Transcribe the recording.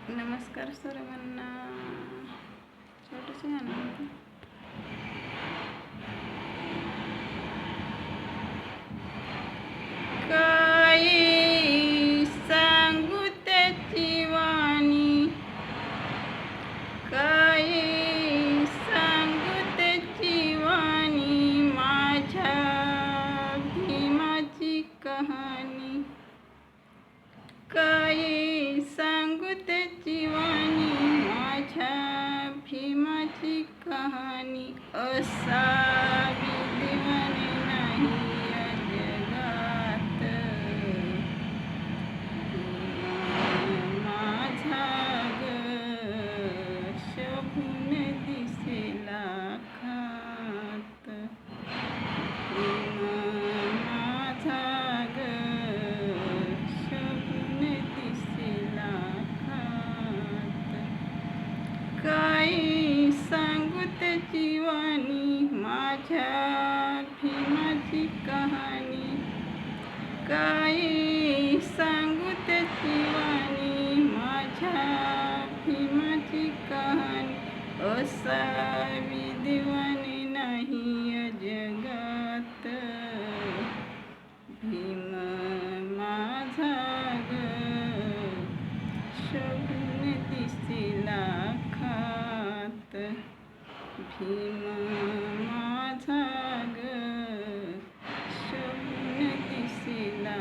नमस्कार सर्वांना. छोटंसं गाणं म्हणते. काय सांगू त्याची वाणी, काय सांगू त्याची वाणी, माझ्या भीमाची कहाणी. काय सांगू त्याची वाणी, माझ्या भीमाची कहाणी. असावी दिवाणी नाही या जगात, भीमा माझा ग शोभून दिसेला खात. भीमा माझा ग शोभून दिसेला खात. काय सांगू त्याची वाणी, माझ्या भीमाची कहाणी. काय सांगू त्याची वाणी, माझ्या भीमाची कहाणी. असावी दिवाणी नाही या जगात, भीम माझा ग शोभून दिसेला खात. भीम माझा ग शोभून दिसेला